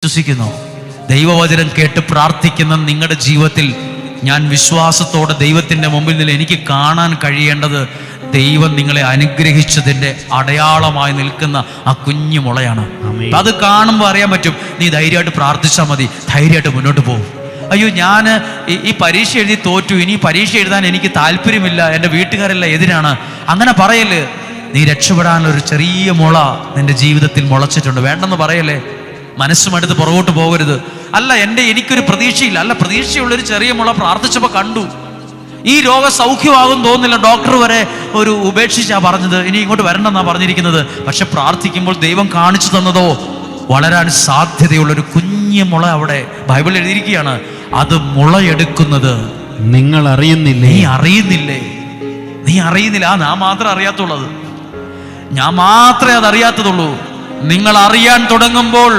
വിശ്വസിക്കുന്നു? ദൈവവചനം കേട്ട് പ്രാർത്ഥിക്കുന്ന നിങ്ങളുടെ ജീവിതത്തിൽ ഞാൻ വിശ്വാസത്തോടെ ദൈവത്തിൻ്റെ മുമ്പിൽ നിന്ന് എനിക്ക് കാണാൻ കഴിയേണ്ടത് ദൈവം നിങ്ങളെ അനുഗ്രഹിച്ചതിൻ്റെ അടയാളമായി നിൽക്കുന്ന ആ കുഞ്ഞു മുളയാണ്. അത് കാണുമ്പോൾ അറിയാൻ പറ്റും. നീ ധൈര്യമായിട്ട് പ്രാർത്ഥിച്ചാൽ മതി, ധൈര്യമായിട്ട് മുന്നോട്ട് പോകും. അയ്യോ, ഞാൻ ഈ പരീക്ഷ എഴുതി തോറ്റു, ഇനി പരീക്ഷ എഴുതാൻ എനിക്ക് താല്പര്യമില്ല, എൻ്റെ വീട്ടുകാരെല്ലാം എതിരാണ്, അങ്ങനെ പറയല്. നീ രക്ഷപ്പെടാനൊരു ചെറിയ മുള നിന്റെ ജീവിതത്തിൽ മുളച്ചിട്ടുണ്ട്, വേണ്ടെന്ന് പറയല്ലേ. മനസ്സുമെടുത്ത് പുറകോട്ട് പോകരുത്. അല്ല, എനിക്കൊരു പ്രതീക്ഷയില്ല. അല്ല, പ്രതീക്ഷയുള്ളൊരു ചെറിയ മുള പ്രാർത്ഥിച്ചപ്പോൾ കണ്ടു. ഈ രോഗം സൗഖ്യമാകും തോന്നുന്നില്ല. ഡോക്ടർ വരെ ഒരു ഉപേക്ഷിച്ചാ പറഞ്ഞത്, ഇനി ഇങ്ങോട്ട് വരണ്ടെന്നാ പറഞ്ഞിരിക്കുന്നത്. പക്ഷെ പ്രാർത്ഥിക്കുമ്പോൾ ദൈവം കാണിച്ചു തന്നതോ വളരാൻ സാധ്യതയുള്ളൊരു കുഞ്ഞു മുള അവിടെ ബൈബിൾ എഴുതിയിരിക്കുകയാണ്. അത് മുളയെടുക്കുന്നത് നിങ്ങൾ അറിയുന്നില്ലേ? നീ അറിയുന്നില്ലേ? നീ അറിയുന്നില്ല. ഞാൻ മാത്രമേ അറിയാത്തുള്ളത്, ഞാൻ മാത്രമേ അതറിയാത്തതുള്ളൂ. നിങ്ങൾ അറിയാൻ തുടങ്ങുമ്പോൾ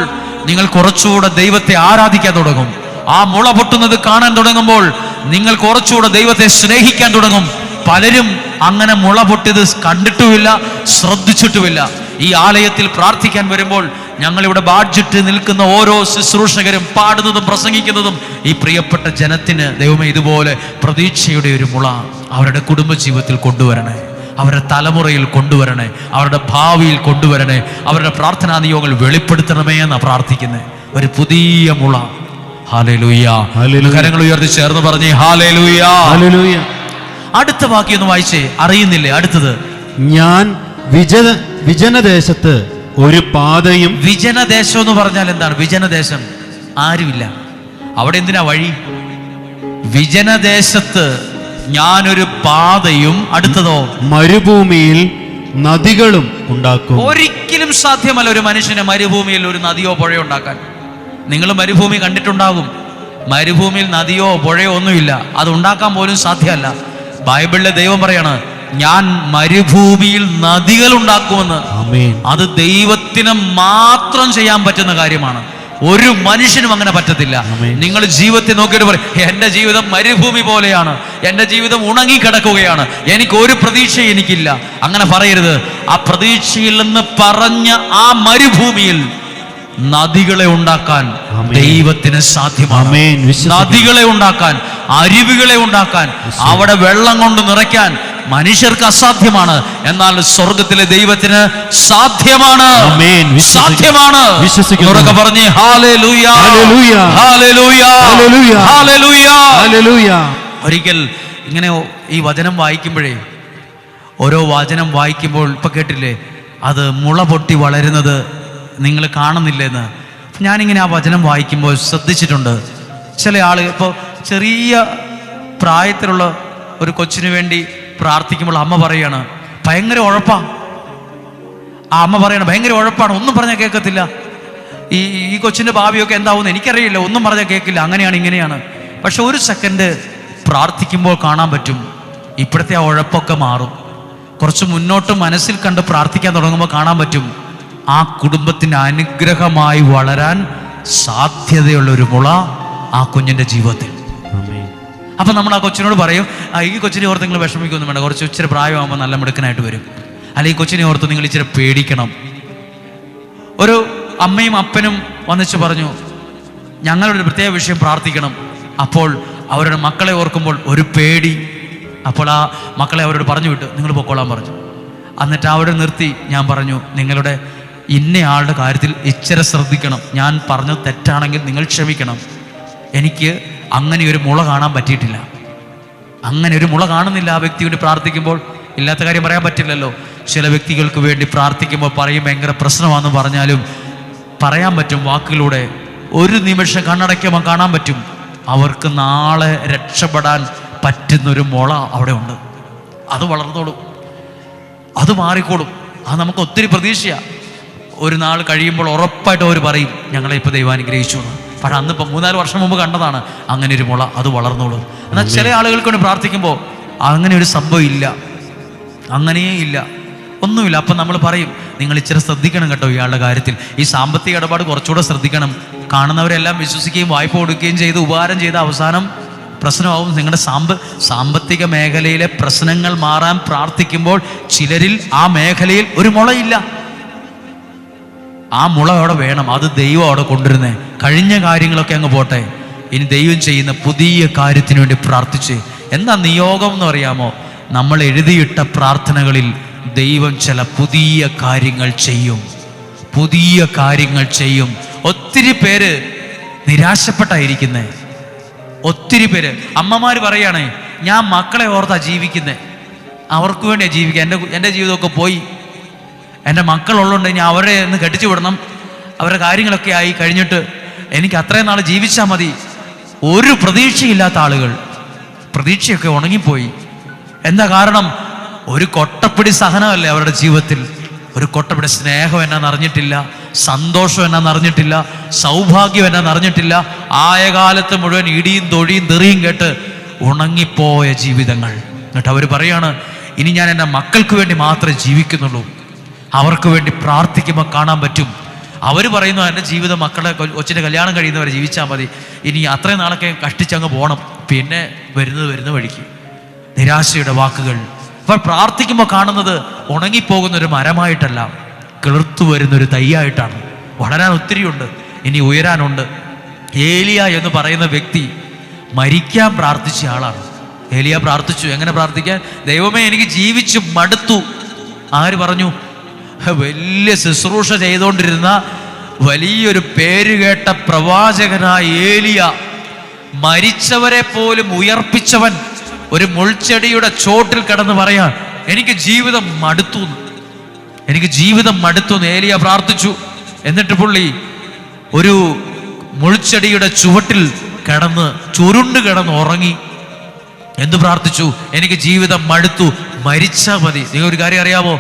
നിങ്ങൾ കുറച്ചുകൂടെ ദൈവത്തെ ആരാധിക്കാൻ തുടങ്ങും. ആ മുള പൊട്ടുന്നത് കാണാൻ തുടങ്ങുമ്പോൾ നിങ്ങൾ കുറച്ചുകൂടെ ദൈവത്തെ സ്നേഹിക്കാൻ തുടങ്ങും. പലരും അങ്ങനെ മുള പൊട്ടിയത് കണ്ടിട്ടുമില്ല, ശ്രദ്ധിച്ചിട്ടുമില്ല. ഈ ആലയത്തിൽ പ്രാർത്ഥിക്കാൻ വരുമ്പോൾ ഞങ്ങളിവിടെ ബാഡ്ജിട്ട് നിൽക്കുന്ന ഓരോ ശുശ്രൂഷകരും പാടുന്നതും പ്രസംഗിക്കുന്നതും ഈ പ്രിയപ്പെട്ട ജനത്തിന് ദൈവമേ ഇതുപോലെ പ്രതീക്ഷയുടെ ഒരു മുള അവരുടെ കുടുംബജീവിതത്തിൽ കൊണ്ടുവരണേ, അവരുടെ തലമുറയിൽ കൊണ്ടുവരണേ, അവരുടെ ഭാവിയിൽ കൊണ്ടുവരണേ, അവരുടെ പ്രാർത്ഥനാ നിയോഗങ്ങൾ വെളിപ്പെടുത്തണമേ എന്നാണ് പ്രാർത്ഥിക്കുന്നത്. ഒരു പുതിയ മുള. ഹല്ലേലൂയ. കരങ്ങൾ ഉയർത്തി ചേർന്ന് പറഞ്ഞേ ഹല്ലേലൂയ. ഹല്ലേലൂയ. അടുത്ത വാക്യം ഒന്ന് വായിച്ചേ. അറിയുന്നില്ലേ? അടുത്തത്, ഞാൻ വിജനദേശത്ത് ഒരു പാതയും. വിജനദേശം എന്ന് പറഞ്ഞാൽ എന്താണ്? വിജനദേശം ആരുമില്ല, അവിടെ എന്തിനാ വഴി? വിജനദേശത്ത് ഞാനൊരു പാതയും. അടുത്തതോ, മരുഭൂമിയിൽ നദികളും ഉണ്ടാക്കും. ഒരിക്കലും സാധ്യമല്ല ഒരു മനുഷ്യന് മരുഭൂമിയിൽ ഒരു നദിയോ പുഴയോ ഉണ്ടാക്കാൻ. നിങ്ങൾ മരുഭൂമി കണ്ടിട്ടുണ്ടാകും. മരുഭൂമിയിൽ നദിയോ പുഴയോ ഒന്നുമില്ല, അത് ഉണ്ടാക്കാൻ പോലും സാധ്യമല്ല. ബൈബിളിലെ ദൈവം പറയാണ്, ഞാൻ മരുഭൂമിയിൽ നദികൾ ഉണ്ടാക്കുമെന്ന്. അത് ദൈവത്തിന് മാത്രം ചെയ്യാൻ പറ്റുന്ന കാര്യമാണ്. ഒരു മനുഷ്യനും അങ്ങനെ പറ്റത്തില്ല. നിങ്ങൾ ജീവിതത്തെ നോക്കിയിട്ട് പറയും, എൻ്റെ ജീവിതം മരുഭൂമി പോലെയാണ്, എൻ്റെ ജീവിതം ഉണങ്ങിക്കിടക്കുകയാണ്, എനിക്ക് ഒരു പ്രതീക്ഷ എനിക്കില്ല. അങ്ങനെ പറയരുത്. ആ പ്രതീക്ഷയിൽ നിന്ന് പറഞ്ഞ ആ മരുഭൂമിയിൽ നദികളെ ഉണ്ടാക്കാൻ ദൈവത്തിന് സാധ്യമാണ്. നദികളെ ഉണ്ടാക്കാൻ, അരുവികളെ ഉണ്ടാക്കാൻ, അവിടെ വെള്ളം കൊണ്ട് നിറയ്ക്കാൻ മനുഷ്യർക്ക് അസാധ്യമാണ്. എന്നാൽ സ്വർഗത്തിലെ ദൈവത്തിന് സാധ്യമാണ്. സാധ്യമാണ്. ഉറക്കെ പറഞ്ഞേ ഹല്ലേലൂയ, ഹല്ലേലൂയ, ഹല്ലേലൂയ, ഹല്ലേലൂയ. ഒരിക്കൽ ഇങ്ങനെ ഈ വചനം വായിക്കുമ്പോഴേ, ഓരോ വചനം വായിക്കുമ്പോൾ ഇപ്പൊ കേട്ടില്ലേ, അത് മുള പൊട്ടി വളരുന്നത് നിങ്ങൾ കാണുന്നില്ലെന്ന്. ഞാനിങ്ങനെ ആ വചനം വായിക്കുമ്പോൾ ശ്രദ്ധിച്ചിട്ടുണ്ട്. ചില ആളുകൾ ഇപ്പോൾ ചെറിയ പ്രായത്തിലുള്ള ഒരു കൊച്ചിന് വേണ്ടി പ്രാർത്ഥിക്കുമ്പോൾ അമ്മ പറയാണ് ഭയങ്കര ഉഴപ്പാ. ആ അമ്മ പറയണം ഭയങ്കര ഉഴപ്പാണ്, ഒന്നും പറഞ്ഞാൽ കേൾക്കത്തില്ല. ഈ കൊച്ചിൻ്റെ ഭാവിയൊക്കെ എന്താവുമെന്ന് എനിക്കറിയില്ല, ഒന്നും പറഞ്ഞാൽ കേൾക്കില്ല, അങ്ങനെയാണ് ഇങ്ങനെയാണ്. പക്ഷെ ഒരു സെക്കൻഡ് പ്രാർത്ഥിക്കുമ്പോൾ കാണാൻ പറ്റും ഇപ്പോഴത്തെ ആ ഉഴപ്പൊക്കെ മാറും. കുറച്ച് മുന്നോട്ട് മനസ്സിൽ കണ്ട് പ്രാർത്ഥിക്കാൻ തുടങ്ങുമ്പോൾ കാണാൻ പറ്റും ആ കുടുംബത്തിന് അനുഗ്രഹമായി വളരാൻ സാധ്യതയുള്ളൊരു മുള ആ കുഞ്ഞിൻ്റെ ജീവിതത്തിൽ. അപ്പം നമ്മൾ ആ കൊച്ചിനോട് പറയും, ഈ കൊച്ചിനെ ഓർത്ത് നിങ്ങൾ വിഷമിക്കൊന്നും വേണ്ട, കുറച്ച് ഇച്ചിരി പ്രായമാകുമ്പോൾ നല്ല മിടുക്കനായിട്ട് വരും. അല്ലെങ്കിൽ ഈ കൊച്ചിനെ ഓർത്ത് നിങ്ങൾ ഇച്ചിരി പേടിക്കണം. ഒരു അമ്മയും അപ്പനും വന്നിച്ച് പറഞ്ഞു, ഞങ്ങളൊരു പ്രത്യേക വിഷയം പ്രാർത്ഥിക്കണം. അപ്പോൾ അവരുടെ മക്കളെ ഓർക്കുമ്പോൾ ഒരു പേടി. അപ്പോൾ ആ മക്കളെ അവരോട് പറഞ്ഞു വിട്ടു, നിങ്ങൾ പൊക്കോളാൻ പറഞ്ഞു. എന്നിട്ട് അവിടെ നിർത്തി ഞാൻ പറഞ്ഞു, നിങ്ങളുടെ ഇന്നയാളുടെ കാര്യത്തിൽ ഇച്ചിരി ശ്രദ്ധിക്കണം, ഞാൻ പറഞ്ഞത് തെറ്റാണെങ്കിൽ നിങ്ങൾ ക്ഷമിക്കണം. എനിക്ക് അങ്ങനെ ഒരു മുള കാണാൻ പറ്റിയിട്ടില്ല, അങ്ങനെ ഒരു മുള കാണുന്നില്ല ആ വ്യക്തി വേണ്ടി പ്രാർത്ഥിക്കുമ്പോൾ. ഇല്ലാത്ത കാര്യം പറയാൻ പറ്റില്ലല്ലോ. ചില വ്യക്തികൾക്ക് വേണ്ടി പ്രാർത്ഥിക്കുമ്പോൾ പറയും ഭയങ്കര പ്രശ്നമാണെന്ന് പറഞ്ഞാലും പറയാൻ പറ്റും വാക്കുകളിലൂടെ. ഒരു നിമിഷം കണ്ണടയ്ക്കുമ്പോൾ കാണാൻ പറ്റും അവർക്ക് നാളെ രക്ഷപ്പെടാൻ പറ്റുന്നൊരു മുള അവിടെ ഉണ്ട്. അത് വളർന്നോളും, അത് മാറിക്കോളും. അത് നമുക്ക് ഒത്തിരി പ്രതീക്ഷയാണ്. ഒരു നാൾ കഴിയുമ്പോൾ ഉറപ്പായിട്ട് അവർ പറയും ഞങ്ങളെ ഇപ്പോൾ ദൈവം അനുഗ്രഹിച്ചു എന്ന്. പക്ഷെ അന്നിപ്പോൾ 3-4 വർഷം മുമ്പ് കണ്ടതാണ് അങ്ങനെ ഒരു മുള, അത് വളർന്നോളും. എന്നാൽ ചില ആളുകൾക്ക് വേണ്ടി പ്രാർത്ഥിക്കുമ്പോൾ അങ്ങനെ ഒരു സംഭവം ഇല്ല, അങ്ങനെയേ ഇല്ല, ഒന്നുമില്ല. അപ്പം നമ്മൾ പറയും നിങ്ങൾ ഇച്ചിരി ശ്രദ്ധിക്കണം കേട്ടോ ഇയാളുടെ കാര്യത്തിൽ. ഈ സാമ്പത്തിക ഇടപാട് കുറച്ചുകൂടെ ശ്രദ്ധിക്കണം. കാണുന്നവരെല്ലാം വിശ്വസിക്കുകയും വായ്പ കൊടുക്കുകയും ചെയ്ത് ഉപകാരം ചെയ്ത അവസാനം പ്രശ്നമാവും. നിങ്ങളുടെ സാമ്പത്തിക മേഖലയിലെ പ്രശ്നങ്ങൾ മാറാൻ പ്രാർത്ഥിക്കുമ്പോൾ ചിലരിൽ ആ മേഖലയിൽ ഒരു മുളയില്ല. ആ മുള അവിടെ വേണം. അത് ദൈവം അവിടെ കൊണ്ടുവരുന്നേ. കഴിഞ്ഞ കാര്യങ്ങളൊക്കെ അങ്ങ് പോട്ടെ, ഇനി ദൈവം ചെയ്യുന്ന പുതിയ കാര്യത്തിന് വേണ്ടി പ്രാർത്ഥിച്ച്. എന്താ നിയോഗം എന്ന് അറിയാമോ? നമ്മൾ എഴുതിയിട്ട പ്രാർത്ഥനകളിൽ ദൈവം ചില പുതിയ കാര്യങ്ങൾ ചെയ്യും. പുതിയ കാര്യങ്ങൾ ചെയ്യും. ഒത്തിരി പേര് നിരാശപ്പെട്ടായിരിക്കുന്നേ. ഒത്തിരി പേര് അമ്മമാര് പറയണേ, ഞാൻ മക്കളെ ഓർത്താ ജീവിക്കുന്നേ, അവർക്ക് വേണ്ടിയാണ് ജീവിക്കുക. എൻ്റെ ജീവിതമൊക്കെ പോയി, എൻ്റെ മക്കളുള്ളതുകൊണ്ട് ഇനി അവരെ ഒന്ന് കെട്ടിച്ചു വിടണം, അവരുടെ കാര്യങ്ങളൊക്കെ ആയി കഴിഞ്ഞിട്ട് എനിക്ക് അത്രയും നാൾ ജീവിച്ചാൽ മതി. ഒരു പ്രതീക്ഷയില്ലാത്ത ആളുകൾ, പ്രതീക്ഷയൊക്കെ ഉണങ്ങിപ്പോയി. എന്താ കാരണം? ഒരു കൊട്ടപ്പിടി സഹനമല്ലേ അവരുടെ ജീവിതത്തിൽ. ഒരു കൊട്ടപ്പിടി സ്നേഹം എന്നാന്ന് അറിഞ്ഞിട്ടില്ല, സന്തോഷം എന്നാന്ന് അറിഞ്ഞിട്ടില്ല, സൗഭാഗ്യം എന്നാന്ന് അറിഞ്ഞിട്ടില്ല. ആയ കാലത്ത് മുഴുവൻ ഇടിയും തൊഴിയും തെറിയും കേട്ട് ഉണങ്ങിപ്പോയ ജീവിതങ്ങൾ. എന്നിട്ട് അവർ പറയാണ്, ഇനി ഞാൻ എൻ്റെ മക്കൾക്ക് വേണ്ടി മാത്രമേ ജീവിക്കുന്നുള്ളൂ, അവർക്ക് വേണ്ടി പ്രാർത്ഥിക്കുമ്പോൾ കാണാൻ പറ്റും. അവർ പറയുന്നു, എൻ്റെ ജീവിതം മക്കളെ കൊച്ചിൻ്റെ കല്യാണം കഴിയുന്നവരെ ജീവിച്ചാൽ മതി, ഇനി അത്രയും നാളൊക്കെ കഷ്ടിച്ചങ്ങ് പോകണം. പിന്നെ വരുന്ന വഴിക്ക് നിരാശയുടെ വാക്കുകൾ. അപ്പോൾ പ്രാർത്ഥിക്കുമ്പോൾ കാണുന്നത് ഉണങ്ങിപ്പോകുന്നൊരു മരമായിട്ടല്ല, കിളിർത്തു വരുന്നൊരു തൈയായിട്ടാണ്. വളരാൻ ഒത്തിരിയുണ്ട്, ഇനി ഉയരാനുണ്ട്. ഏലിയ എന്ന് പറയുന്ന വ്യക്തി മരിക്കാൻ പ്രാർത്ഥിച്ച ആളാണ്. ഏലിയ പ്രാർത്ഥിച്ചു. എങ്ങനെ പ്രാർത്ഥിക്കാൻ? ദൈവമേ, എനിക്ക് ജീവിച്ചു മടുത്തു. ആര് പറഞ്ഞു? വലിയ ശുശ്രൂഷ ചെയ്തുകൊണ്ടിരുന്ന വലിയൊരു പേരുകേട്ട പ്രവാചകനായ ഏലിയ, മരിച്ചവരെ പോലും ഉയർപ്പിച്ചവൻ, ഒരു മുൾച്ചെടിയുടെ ചോട്ടിൽ കിടന്ന് പറയാൻ, എനിക്ക് ജീവിതം മടുത്തു, എനിക്ക് ജീവിതം മടുത്തു എന്ന് ഏലിയ പ്രാർത്ഥിച്ചു. എന്നിട്ട് പുള്ളി ഒരു മുൾച്ചെടിയുടെ ചുവട്ടിൽ കിടന്ന് ചുരുണ്ട് കിടന്ന് ഉറങ്ങി. എന്തു പ്രാർത്ഥിച്ചു? എനിക്ക് ജീവിതം മടുത്തു, മരിച്ചാൽ മതി. നിങ്ങൾ ഒരു കാര്യം അറിയാമോ?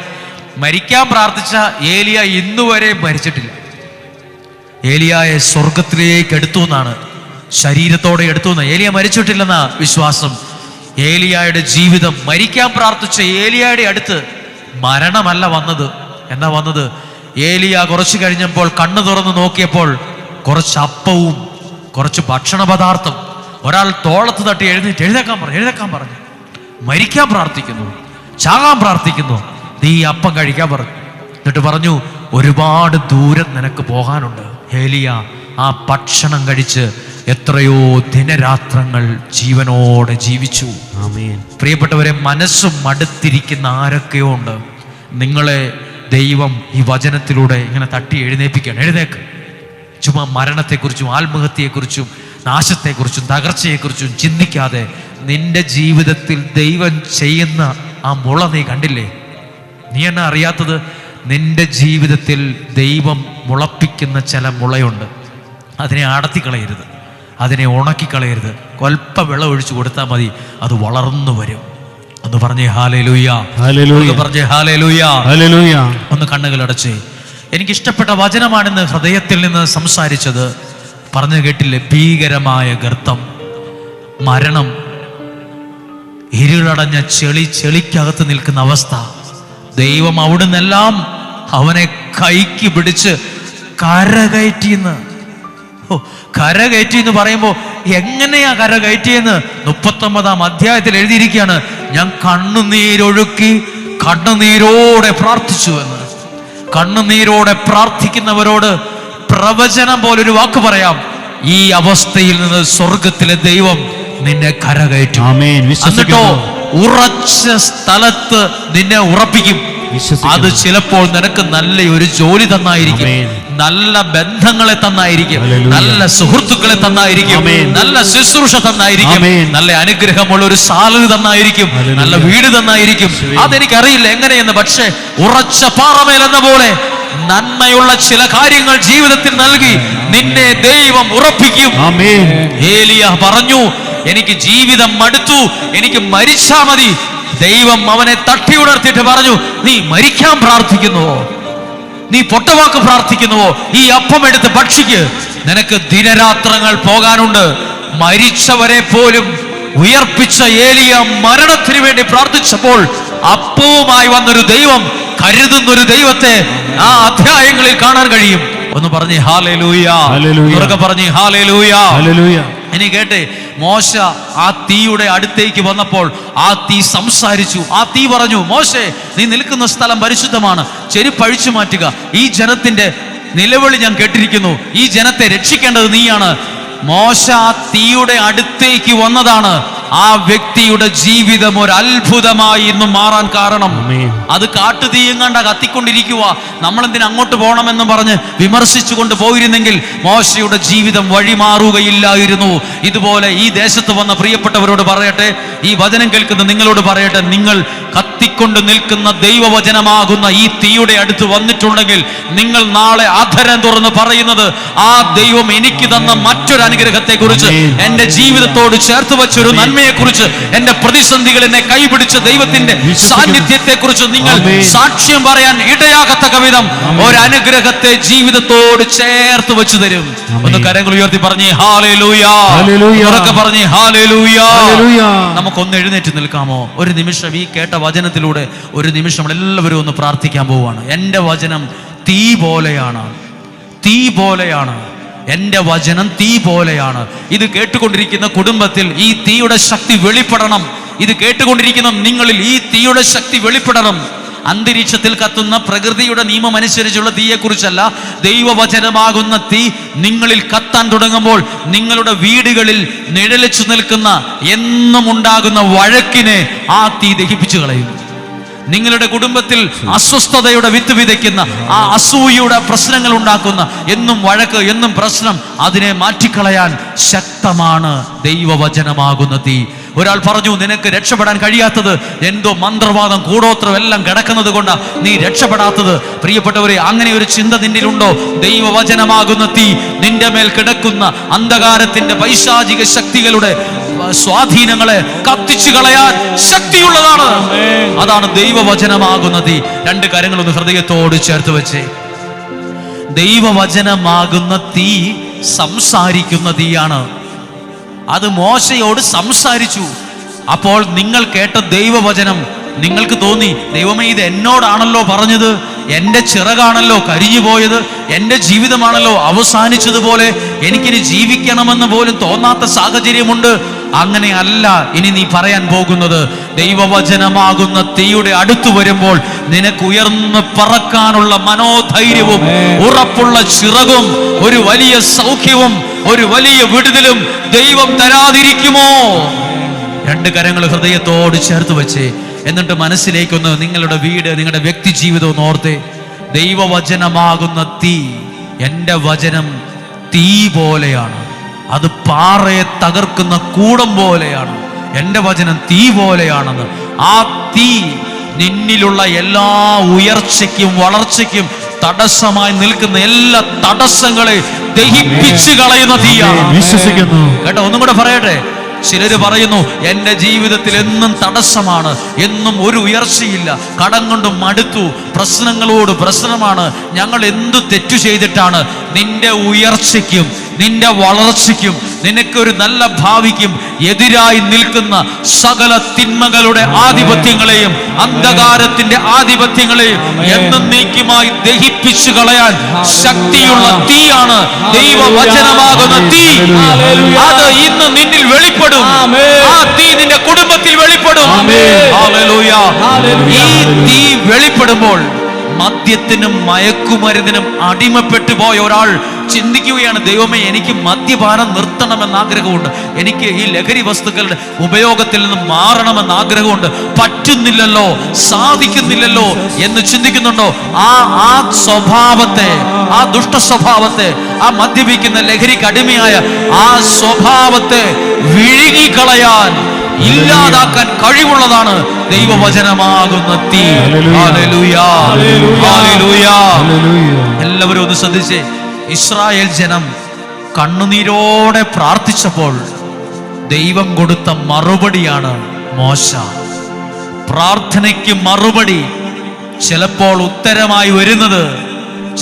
മരിക്കാൻ പ്രാർത്ഥിച്ച ഏലിയ ഇന്നുവരെ മരിച്ചിട്ടില്ല. ഏലിയായെ സ്വർഗത്തിലേക്ക് എടുത്തു എന്നാണ്, ശരീരത്തോടെ എടുത്തു എന്ന്. ഏലിയ മരിച്ചിട്ടില്ലെന്നാ വിശ്വാസം. ഏലിയായുടെ ജീവിതം, മരിക്കാൻ പ്രാർത്ഥിച്ച ഏലിയായുടെ അടുത്ത് മരണമല്ല വന്നത്. എന്താ വന്നത്? ഏലിയ കുറച്ച് കഴിഞ്ഞപ്പോൾ കണ്ണു തുറന്ന് നോക്കിയപ്പോൾ കുറച്ച് അപ്പവും കുറച്ച് ഭക്ഷണ പദാർത്ഥം, ഒരാൾ തോളത്ത് തട്ടി എഴുന്നേക്കാൻ പറഞ്ഞു. മരിക്കാൻ പ്രാർത്ഥിക്കുന്നു, ചാകാൻ പ്രാർത്ഥിക്കുന്നു, നീ അപ്പം കഴിക്കാൻ പറഞ്ഞു. എന്നിട്ട് പറഞ്ഞു, ഒരുപാട് ദൂരം നിനക്ക് പോകാനുണ്ട്. ഏലിയ ആ ഭക്ഷണം കഴിച്ച് എത്രയോ ദിനരാത്രങ്ങൾ ജീവനോടെ ജീവിച്ചു. ആമേൻ. പ്രിയപ്പെട്ടവരെ, മനസ്സും മടുത്തിരിക്കുന്ന ആരൊക്കെയോ ഉണ്ട്. നിങ്ങളെ ദൈവം ഈ വചനത്തിലൂടെ ഇങ്ങനെ തട്ടി എഴുന്നേൽപ്പിക്കണം. എഴുന്നേക്ക്. ചുമ്മാ മരണത്തെക്കുറിച്ചും ആത്മഹത്യയെക്കുറിച്ചും നാശത്തെക്കുറിച്ചും തകർച്ചയെക്കുറിച്ചും ചിന്തിക്കാതെ നിന്റെ ജീവിതത്തിൽ ദൈവം ചെയ്യുന്ന ആ മുള നീ കണ്ടില്ലേ? നീ എന്നാ അറിയാത്തത്? നിന്റെ ജീവിതത്തിൽ ദൈവം മുളപ്പിക്കുന്ന ചില മുളയുണ്ട്. അതിനെ അടത്തിക്കളയരുത്, അതിനെ ഉണക്കിക്കളയരുത്. അല്പ വെള്ളം ഒഴിച്ചു കൊടുത്താൽ മതി, അത് വളർന്നു വരും. ഒന്ന് പറഞ്ഞേ ഹല്ലേലൂയ, ഹല്ലേലൂയ, പറഞ്ഞേ ഹല്ലേലൂയ, ഹല്ലേലൂയ. ഒന്ന് കണ്ണുകൾ അടച്ചേ. എനിക്കിഷ്ടപ്പെട്ട വചനമാണെന്ന് ഹൃദയത്തിൽ നിന്ന് സംസാരിച്ചത്. പറഞ്ഞു കേട്ടില്ലേ? ഭീകരമായ ഗർത്തം, മരണം, ഇരുളടഞ്ഞ ചെളിക്കകത്ത് നിൽക്കുന്ന അവസ്ഥ. ദൈവം അവിടുന്നെല്ലാം അവനെ കൈക്ക് പിടിച്ച് കരകയറ്റിന്ന്. കരകയറ്റി എന്ന് പറയുമ്പോൾ എങ്ങനെയാ കരകയറ്റിയെന്ന് 39-ാം അധ്യായത്തിൽ എഴുതിയിരിക്കുകയാണ്. ഞാൻ കണ്ണുനീരൊഴുക്കി കണ്ണുനീരോടെ പ്രാർത്ഥിച്ചു എന്ന്. കണ്ണുനീരോടെ പ്രാർത്ഥിക്കുന്നവരോട് പ്രവചനം പോലൊരു വാക്ക് പറയാം. ഈ അവസ്ഥയിൽ നിന്ന് സ്വർഗത്തിലെ ദൈവം നിന്നെ കരകയറ്റും. എന്നിട്ടോ ഉറച്ച സ്ഥലത്ത് നിന്നെ ഉറപ്പിക്കും. അത് ചിലപ്പോൾ നിനക്ക് നല്ല ഒരു ജോലി തന്നായിരിക്കും, നല്ല ബന്ധങ്ങളെ തന്നായിരിക്കും, നല്ല സുഹൃത്തുക്കളെ തന്നായിരിക്കും, നല്ല ശുശ്രൂഷ തന്നായിരിക്കും, നല്ല അനുഗ്രഹമുള്ള ഒരു സാലറി തന്നായിരിക്കും, നല്ല വീട് തന്നായിരിക്കും. അതെനിക്കറിയില്ല എങ്ങനെയെന്ന്. പക്ഷേ ഉറച്ച പാറമേൽ എന്ന പോലെ നന്മയുള്ള ചില കാര്യങ്ങൾ ജീവിതത്തിൽ നൽകി നിന്നെ ദൈവം ഉറപ്പിക്കും. ഏലിയ പറഞ്ഞു, എനിക്ക് ജീവിതം മടുത്തു, എനിക്ക് മരിച്ചാ മതി. ദൈവം അവനെ തട്ടി ഉണർത്തിയിട്ട് പറഞ്ഞു, നീ മരിക്കാൻ പ്രാർത്ഥിക്കുന്നുവോ? നീ പൊട്ടവാക്ക് പ്രാർത്ഥിക്കുന്നുവോ? ഈ അപ്പം എടുത്ത് ഭക്ഷിക്ക്, നിനക്ക് ദിനരാത്രങ്ങൾ പോകാനുണ്ട്. മരിച്ചവരെ പോലും ഉയർപ്പിച്ച ഏലിയ മരണത്തിന് വേണ്ടി പ്രാർത്ഥിച്ചപ്പോൾ അപ്പവുമായി വന്നൊരു ദൈവം, കരുതുന്നൊരു ദൈവത്തെ ആ അധ്യായങ്ങളിൽ കാണാൻ കഴിയും. ഒന്ന് പറഞ്ഞേ ഹല്ലേലൂയ, ഉറക്കെ പറഞ്ഞേ ഹല്ലേലൂയ, ഹല്ലേലൂയ. ഇനി കേട്ടെ, മോശ ആ തീയുടെ അടുത്തേക്ക് വന്നപ്പോൾ ആ തീ സംസാരിച്ചു. ആ തീ പറഞ്ഞു, മോശേ, നീ നിൽക്കുന്ന സ്ഥലം പരിശുദ്ധമാണ്, ചെരുപ്പ് അഴിച്ചു മാറ്റുക. ഈ ജനത്തിന്റെ നിലവിളി ഞാൻ കേട്ടിരിക്കുന്നു, ഈ ജനത്തെ രക്ഷിക്കേണ്ടത് നീയാണ്. മോശ ആ തീയുടെ അടുത്തേക്ക് വന്നതാണ് ആ വ്യക്തിയുടെ ജീവിതം ഒരു അത്ഭുതമായി ഇന്ന് മാറാൻ കാരണം. അത് കാട്ടുതീയും കണ്ട കത്തിക്കൊണ്ടിരിക്കുക, നമ്മളെന്തിന് അങ്ങോട്ട് പോകണമെന്ന് പറഞ്ഞ് വിമർശിച്ചു കൊണ്ട് പോയിരുന്നെങ്കിൽ മോശയുടെ ജീവിതം വഴിമാറുകയില്ലായിരുന്നു. ഇതുപോലെ ഈ ദേശത്ത് വന്ന പ്രിയപ്പെട്ടവരോട് പറയട്ടെ, ഈ വചനം കേൾക്കുന്ന നിങ്ങളോട് പറയട്ടെ, നിങ്ങൾ കത്തിക്കൊണ്ട് നിൽക്കുന്ന ദൈവവചനമാകുന്ന ഈ തീയുടെ അടുത്ത് വന്നിട്ടുണ്ടെങ്കിൽ നിങ്ങൾ നാളെ അധരം തുറന്ന് പറയുന്നത്, ആ ദൈവം എനിക്ക് തന്ന മറ്റൊരു അനുഗ്രഹത്തെ കുറിച്ച്, എന്റെ ജീവിതത്തോട് ചേർത്ത് വെച്ചൊരു നന്മയെ കുറിച്ച്, എന്റെ പ്രതിസന്ധികൾ എന്നെ കൈപിടിച്ച ദൈവത്തിന്റെ സാന്നിധ്യത്തെ കുറിച്ച് നിങ്ങൾ സാക്ഷ്യം പറയാൻ ഇടയാകത്തക്ക വിധം ഒരു അനുഗ്രഹത്തെ ജീവിതത്തോട് ചേർത്ത് വെച്ച് തരും. ഒന്ന് കരങ്ങൾ ഉയർത്തി പറഞ്ഞേ ഹല്ലേലൂയ, ഉറക്കെ പറഞ്ഞേ ഹല്ലേലൂയ. നമുക്കൊന്ന് എഴുന്നേറ്റ് നിൽക്കാമോ? ഒരു നിമിഷം ഈ കേട്ട വചനത്തിലൂടെ ഒരു നിമിഷം എല്ലാവരും ഒന്ന് പ്രാർത്ഥിക്കാൻ പോവുകയാണ്. എൻ്റെ വചനം തീ പോലെയാണ്, തീ പോലെയാണ്. എൻ്റെ വചനം തീ പോലെയാണ്. ഇത് കേട്ടുകൊണ്ടിരിക്കുന്ന കുടുംബത്തിൽ ഈ തീയുടെ ശക്തി വെളിപ്പെടണം. ഇത് കേട്ടുകൊണ്ടിരിക്കുന്ന നിങ്ങളിൽ ഈ തീയുടെ ശക്തി വെളിപ്പെടണം. അന്തരീക്ഷത്തിൽ കത്തുന്ന പ്രകൃതിയുടെ നിയമം അനുസരിച്ചുള്ള തീയെക്കുറിച്ചല്ല, ദൈവവചനമാകുന്ന തീ നിങ്ങളിൽ കത്താൻ തുടങ്ങുമ്പോൾ നിങ്ങളുടെ വീടുകളിൽ നിഴലിച്ചു നിൽക്കുന്ന എന്നും ഉണ്ടാകുന്ന വഴക്കിനെ ആ തീ ദഹിപ്പിച്ചു കളയും. നിങ്ങളുടെ കുടുംബത്തിൽ അസ്വസ്ഥതയുടെ വിത്ത് വിതയ്ക്കുന്ന, ആ അസൂയയുടെ പ്രശ്നങ്ങൾ ഉണ്ടാക്കുന്ന എന്നും വഴക്ക്, എന്നും പ്രശ്നം, അതിനെ മാറ്റിക്കളയാൻ ശക്തമാണ് ദൈവവചനമാകുന്ന തീ. ഒരാൾ പറഞ്ഞു, നിനക്ക് രക്ഷപ്പെടാൻ കഴിയാത്തത് എന്തോ മന്ത്രവാദം, കൂടോത്രം എല്ലാം കിടക്കുന്നത് കൊണ്ടാ നീ രക്ഷപ്പെടാത്തത്. പ്രിയപ്പെട്ടവരെ, അങ്ങനെ ഒരു ചിന്ത നിന്നിലുണ്ടോ? ദൈവവചനമാകുന്ന തീ നിന്റെ മേൽ കിടക്കുന്ന അന്ധകാരത്തിന്റെ പൈശാചിക ശക്തികളുടെ സ്വാധീനങ്ങളെ കത്തിച്ചു കളയാൻ ശക്തിയുള്ളതാണ്. അതാണ് ദൈവവചനമാകുന്ന തീ. രണ്ട് കരങ്ങളൊന്ന് ഹൃദയത്തോട് ചേർത്ത് വെച്ചേ. ദൈവവചനമാകുന്ന തീ സംസാരിക്കുന്ന തീയാണ്. അത് മോശയോട് സംസാരിച്ചു. അപ്പോൾ നിങ്ങൾ കേട്ട ദൈവവചനം നിങ്ങൾക്ക് തോന്നി, ദൈവമേ ഇത് എന്നോടാണല്ലോ പറഞ്ഞത്, എൻ്റെ ചിറകാണല്ലോ കരിഞ്ഞു പോയത്, എൻ്റെ ജീവിതമാണല്ലോ അവസാനിച്ചതുപോലെ, എനിക്കിനി ജീവിക്കണമെന്ന് പോലും തോന്നാത്ത സാഹചര്യമുണ്ട്. അങ്ങനെയല്ല ഇനി നീ പറയാൻ പോകുന്നത്. ദൈവവചനമാകുന്ന തീയുടെ അടുത്തു വരുമ്പോൾ നിനക്ക് ഉയർന്ന് പറക്കാനുള്ള മനോധൈര്യവും ഉറപ്പുള്ള ചിറകും ഒരു വലിയ സൗഖ്യവും ഒരു വലിയ വിടുതലും ദൈവം തരാതിരിക്കുമോ? രണ്ട് കരങ്ങൾ ഹൃദയത്തോട് ചേർത്ത് വെച്ചേ. എന്നിട്ട് മനസ്സിലേക്കൊന്ന് നിങ്ങളുടെ വീട്, നിങ്ങളുടെ വ്യക്തി ജീവിതം ഒന്ന് ഓർത്തേ. ദൈവവചനമാകുന്ന തീ, എൻ്റെ വചനം തീ പോലെയാണ്. അത് പാറയെ തകർക്കുന്ന കൂടം പോലെയാണ്. എൻ്റെ വചനം തീ പോലെയാണെന്ന്. ആ തീ നിന്നിലുള്ള എല്ലാ ഉയർച്ചയ്ക്കും വളർച്ചയ്ക്കും തടസ്സമായി നിൽക്കുന്ന എല്ലാ തടസ്സങ്ങളെ ദഹിപ്പിച്ചു കളയുന്ന തീയാണ്. വിശ്വസിക്കുന്നു കേട്ടോ. ഒന്നും കൂടെ പറയട്ടെ. ചിലര് പറയുന്നു, എൻ്റെ ജീവിതത്തിൽ എന്നും തടസ്സമാണ്, എന്നും ഒരു ഉയർച്ചയില്ല, കടം കൊണ്ട് മടുത്തു, പ്രശ്നങ്ങളോട് പ്രശ്നമാണ്, ഞങ്ങൾ എന്തു തെറ്റു ചെയ്തിട്ടാണ്? നിന്റെ ഉയർച്ചയ്ക്കും നിന്റെ വളർച്ചയ്ക്കും നിനക്കൊരു നല്ല ഭാവിക്കും എതിരായി നിൽക്കുന്ന സകല തിന്മകളുടെ ആധിപത്യങ്ങളെയും അന്ധകാരത്തിന്റെ ആധിപത്യങ്ങളെയും എന്നേക്കുമായി ദഹിപ്പിച്ചു കളയാൻ ശക്തിയുള്ള തീയാണ് ദൈവവചനമാകുന്ന തീ. അത് ഇന്ന് നിന്നിൽ വെളിപ്പെടും. ആ തീ നിന്റെ കുടുംബത്തിൽ വെളിപ്പെടും. ഹല്ലേലൂയ. ഈ തീ വെളിപ്പെടുമ്പോൾ മദ്യത്തിനും മയക്കുമരുന്നിനും അടിമപ്പെട്ടു പോയ ഒരാൾ ചിന്തിക്കുകയാണ്, ദൈവമേ എനിക്ക് മദ്യപാനം നിർത്തണമെന്ന് ആഗ്രഹമുണ്ട്, എനിക്ക് ഈ ലഹരി വസ്തുക്കളുടെ ഉപയോഗത്തിൽ നിന്ന് മാറണമെന്ന് ആഗ്രഹമുണ്ട്, പറ്റുന്നില്ലല്ലോ, സാധിക്കുന്നില്ലല്ലോ എന്ന് ചിന്തിക്കുന്നുണ്ടോ? ആ സ്വഭാവത്തെ, ആ ദുഷ്ട സ്വഭാവത്തെ, ആ മദ്യപിക്കുന്ന ലഹരിക്ക് അടിമയായ ആ സ്വഭാവത്തെ വിഴുങ്ങിക്കളയാൻ, ഇല്ലാതാക്കാൻ കഴിവുള്ളതാണ് ദൈവവചനമാകുന്ന തീ. Hallelujah, hallelujah. എല്ലാവരും ഒന്ന് ശ്രദ്ധിച്ചേ. ഇസ്രായേൽ ജനം കണ്ണുനീരോടെ പ്രാർത്ഥിച്ചപ്പോൾ ദൈവം കൊടുത്ത മറുപടിയാണ് മോശ. പ്രാർത്ഥനയ്ക്ക് മറുപടി ചിലപ്പോൾ ഉത്തരമായി വരുന്നത്,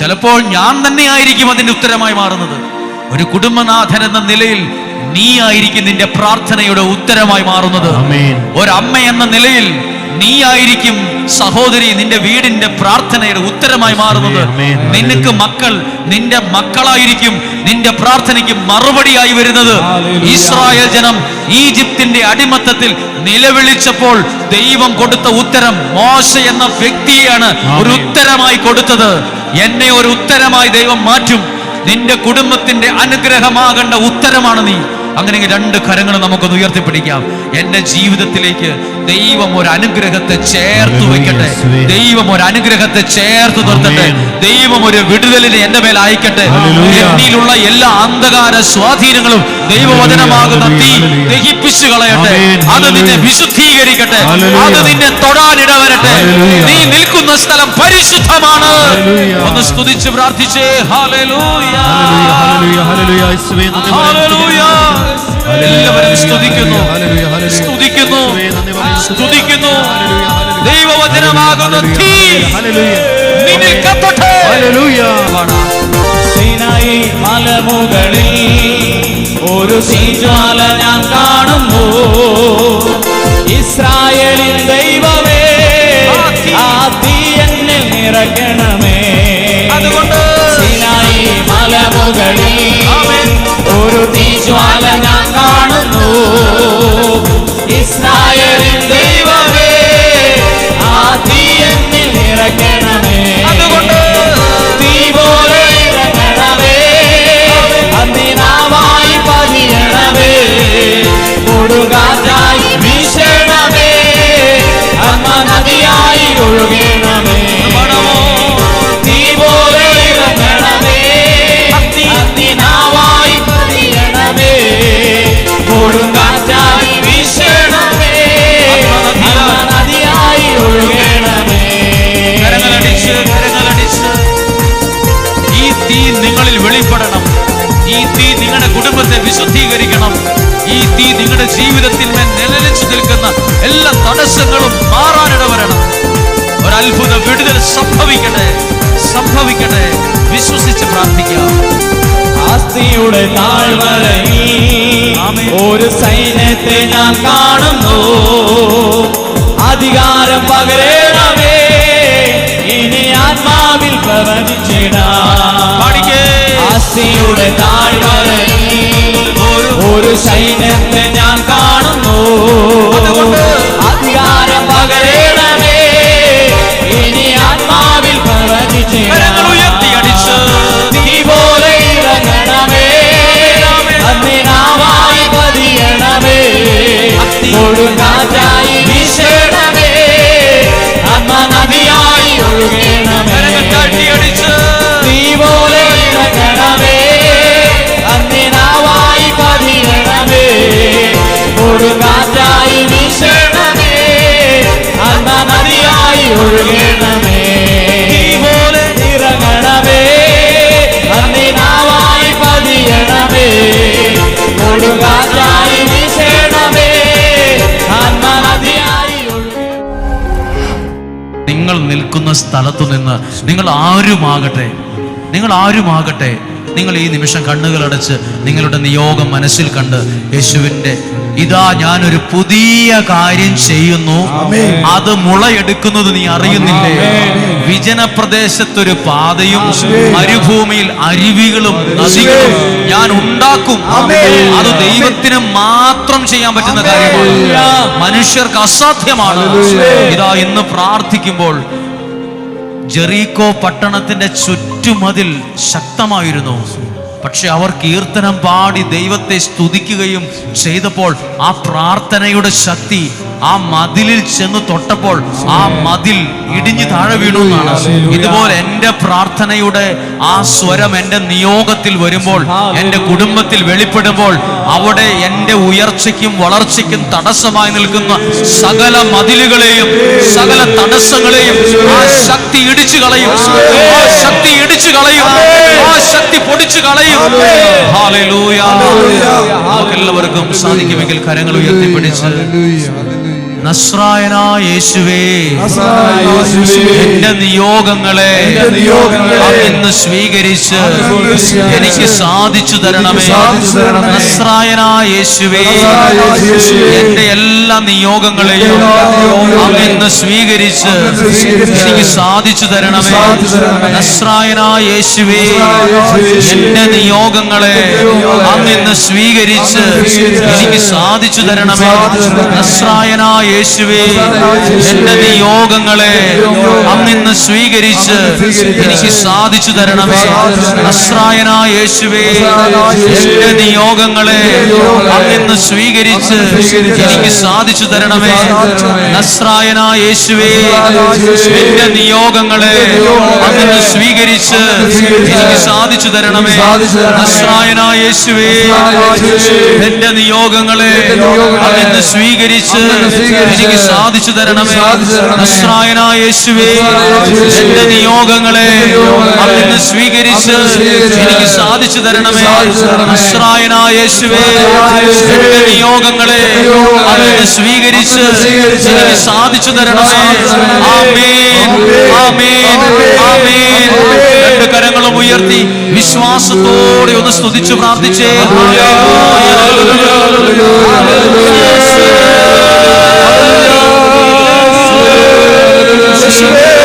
ചിലപ്പോൾ ഞാൻ തന്നെ ആയിരിക്കും അതിന്റെ ഉത്തരമായി മാറുന്നത്. ഒരു കുടുംബനാഥൻ എന്ന നിലയിൽ നീ ആയിരിക്കും നിന്റെ പ്രാർത്ഥനയുടെ ഉത്തരമായി മാറുന്നത്. ഒരമ്മ എന്ന നിലയിൽ നീ ആയിരിക്കും സഹോദരി നിന്റെ വീടിന്റെ പ്രാർത്ഥനയുടെ ഉത്തരമായി മാറുന്നത്. നിനക്ക് മക്കൾ, നിന്റെ മക്കളായിരിക്കും നിന്റെ പ്രാർത്ഥനയ്ക്ക് മറുപടിയായി വരുന്നത്. ഇസ്രായേൽ ജനം ഈജിപ്തിന്റെ അടിമത്തത്തിൽ നിലവിളിച്ചപ്പോൾ ദൈവം കൊടുത്ത ഉത്തരം മോശ എന്ന വ്യക്തിയെയാണ് ഒരു ഉത്തരമായി കൊടുത്തത്. എന്നെ ഒരു ഉത്തരമായി ദൈവം മാറ്റും. നിന്റെ കുടുംബത്തിന്റെ അനുഗ്രഹമാകേണ്ട ഉത്തരമാണ് നീ. അങ്ങനെയെങ്കിൽ രണ്ട് കരങ്ങൾ നമുക്കൊന്ന് ഉയർത്തിപ്പിടിക്കാം. എന്റെ ജീവിതത്തിലേക്ക് ദൈവം ഒരു അനുഗ്രഹത്തെ ചേർത്ത് വയ്ക്കട്ടെ. ദൈവം ഒരു അനുഗ്രഹത്തെ ചേർത്ത് നിർത്തട്ടെ. ദൈവം ഒരു വിടുതലിനെ എന്റെ മേൽ അയക്കട്ടെ. എന്നിലുള്ള എല്ലാ അന്ധകാര സ്വാധീനങ്ങളും ദൈവവചനമാകുന്ന തീ ദഹിപ്പിച്ചു കളയട്ടെ. അത് നിന്നെ വിശുദ്ധീകരിക്കട്ടെ. അത് നിന്നെ തൊടാനിടവരട്ടെ. നീ നിൽക്കുന്ന സ്ഥലം പരിശുദ്ധമാണ്. ഒന്ന് സ്തുതിച്ച് പ്രാർത്ഥിച്ചേ. Hallelujah, hallelujah. എല്ലാവരും സ്തുതിക്കുന്നു, സ്തുതിക്കുന്നു, സ്തുതിക്കുന്നു. ദൈവവചനമാകുന്ന തീ നിന്നിൽ കത്തട്ടെ. സീനായി മലമുകളിൽ ഒരു തീജ്വാല ഞാൻ കാണുന്നു. ഇസ്രായേലിൻ ദൈവമേ, ആ തീ എന്നിൽ നിറയ്ക്കണമേ. അതുകൊണ്ട് സീനായി മലമുകളിൽ ഒരു തീജ്വാല ഞാൻ കാണുന്നു. ഇസ്രായേലിൻ ദൈവമേ, ആ തീ എന്നിൽ നിറയ്ക്കണമേ. അതുകൊണ്ട് തീ പോലെ ഇറങ്ങണമേ, അന്തിനാവായി പതിയണമേ, കൊടുകാറ്റായി വീശണമേ, അമ്മ നദിയായി ഒഴുകണമേ. തീ പോലെ ഇറങ്ങണമേ, അന്തിനാവായി പതിയണമേ, കൊടുങ്കാറ്റായി വീശണമേ, അമ്മ നദിയായി ഒഴുകണമേ. കരങ്ങളടിച്ച്, കരങ്ങളടിച്ച്. ഈ തീ നിങ്ങളിൽ വെളിപ്പെടണം. ഈ തീ നിങ്ങളുടെ കുടുംബത്തെ വിശുദ്ധീകരിക്കണം. ഈ തീ നിങ്ങളുടെ ജീവിതത്തിൽ നിലനിച്ചു നിൽക്കുന്ന എല്ലാ തടസ്സങ്ങളും മാറാനിടവരണം. ഒരത്ഭുത വിടുതൽ സംഭവിക്കട്ടെ, സംഭവിക്കട്ടെ. വിശ്വസിച്ച് പ്രാർത്ഥിക്കാം. ആസ്തിയുടെ താഴ്വരയിൽ ഒരു സൈന്യത്തെ ഞാൻ കാണുന്നു. അധികാരം പകരണമേ, ഇനി ആത്മാവിൽ പ്രവചിച്ചിടാം. ആസ്തിയുടെ താഴ്വരയിൽ ഒരു സൈന്യത്തെ ഞാൻ കാണുന്നു. അധികാരം പകരണമേ, ഇനി ആത്മാവിൽ പ്രവചിച്ചിടാം. തീ പോലെ ഇറങ്ങണമേ, അന്തിനാവായി പതിയണമേ, കൊടുങ്കാറ്റായി വീശണമേ, അമ്മ നദിയായി ഒഴുകണമേ. തീ പോലെ ഇറങ്ങണമേ, അന്തിനാവായി പതിയണമേ, കൊടുങ്കാറ്റായി വീശണമേ, അമ്മ നദിയായി ഒഴുകണമേ. തീ പോലെ ഇറങ്ങണമേ, അന്തിനാവായി പതിയണമേ, കൊടുങ്കാറ്റായി വീശണമേ, അമ്മ നദിയായി ഒഴുകണമേ. നിങ്ങൾ നിൽക്കുന്ന സ്ഥലത്തു നിന്ന് നിങ്ങൾ ആരുമാകട്ടെ, നിങ്ങൾ ആരുമാകട്ടെ, നിങ്ങൾ ഈ നിമിഷം കണ്ണുകളടച്ച് നിങ്ങളുടെ നിയോഗം മനസ്സിൽ കണ്ട് യേശുവിൻ്റെ ഇതാ ഞാനൊരു പുതിയ കാര്യം ചെയ്യുന്നു, അത് മുളയെടുക്കുന്നത് നീ അറിയുന്നില്ലേ? വിജനപ്രദേശത്തൊരു പാതയും മരുഭൂമിയിൽ അരുവികളും നദികളും ഞാൻ ഉണ്ടാക്കും. അത് ദൈവത്തിന് മാത്രം ചെയ്യാൻ പറ്റുന്ന കാര്യമാണ്, മനുഷ്യർക്ക് അസാധ്യമാണ്. ഇതാ ഇന്ന് പ്രാർത്ഥിക്കുമ്പോൾ ജെറീക്കോ പട്ടണത്തിന്റെ ചുറ്റുമതിൽ ശക്തമായിരുന്നു. പക്ഷെ അവർ കീർത്തനം പാടി ദൈവത്തെ സ്തുതിക്കുകയും ചെയ്തപ്പോൾ ആ പ്രാർത്ഥനയുടെ ശക്തി ആ മതിലിൽ ചെന്ന് തൊട്ടപ്പോൾ ആ മതിൽ ഇടിഞ്ഞു താഴെ വീണു എന്നാണ്. ഇതുപോലെ എൻ്റെ പ്രാർത്ഥനയുടെ ആ സ്വരം എൻ്റെ നിയോഗത്തിൽ വരുമ്പോൾ, എൻ്റെ കുടുംബത്തിൽ വെളിപ്പെടുമ്പോൾ, അവിടെ എൻ്റെ ഉയർച്ചയ്ക്കും വളർച്ചയ്ക്കും തടസ്സമായി നിൽക്കുന്ന സകല മതിലുകളെയും സകല തടസ്സങ്ങളെയും ആ ശക്തി ഇടിച്ചു കളയും, ആ ശക്തി ഇടിച്ചു കളയും, ആ ശക്തി പൊടിച്ചു കളയും. ഹല്ലേലൂയ. നമുക്കെല്ലാവർക്കും സാധിക്കുമെങ്കിൽ കരങ്ങൾ ഉയർത്തിപ്പിടിച്ച് നസ്രായനായ യേശുവേ, എന്റെ നിയോഗങ്ങളെ ഇന്ന് സ്വീകരിച്ച് എനിക്ക് സാധിച്ചു തരണമേ. നസ്രായനായ യേശുവേ, എന്റെ എല്ലാ നിയോഗങ്ങളെയും ഇന്ന് സ്വീകരിച്ച് എനിക്ക് സാധിച്ചു തരണമേ. നസ്രായനായ യേശുവേ, എന്റെ നിയോഗങ്ങളെ ഇന്ന് സ്വീകരിച്ച് എനിക്ക് സാധിച്ചു തരണമേ. നസ്രായനായ യേശുവേ, എന്റെ നിയോഗങ്ങളെ അങ്ങിന്ന് സ്വീകരിച്ച് എനിക്ക് സാധിച്ചു തരണമേ. നസ്രായനായ യേശുവേ, എന്റെ നിയോഗങ്ങളെ അങ്ങിന്ന് സ്വീകരിച്ച് എനിക്ക് സാധിച്ചു തരണമേ. നസ്രായനായ യേശുവേ, എന്റെ നിയോഗങ്ങളെ അങ്ങിന്ന് സ്വീകരിച്ച് എനിക്ക് സാധിച്ചു തരണമേ. നസ്രായനായ യേശുവേ, എന്റെ നിയോഗങ്ങളെ അങ്ങിന്ന് സ്വീകരിച്ച് എനിക്ക് സാധിച്ചു തരണമേ. നസ്രായനായ യേശുവേ, എന്റെ നിയോഗങ്ങളെ അങ്ങിന്ന് സ്വീകരിച്ച് എനിക്ക് സാധിച്ചു തരണമേ. നസ്രായനായ യേശുവേ, എന്റെ നിയോഗങ്ങളെ അങ്ങിന്ന് സ്വീകരിച്ച് എനിക്ക് സാധിച്ചു തരണമേ. ആമേൻ, ആമേൻ, ആമേൻ. രണ്ട് കരങ്ങളും ഉയർത്തി വിശ്വാസത്തോടെ ഒന്ന് സ്തുതിച്ചു പ്രാർത്ഥിച്ചേ. ഹല്ലേലൂയ.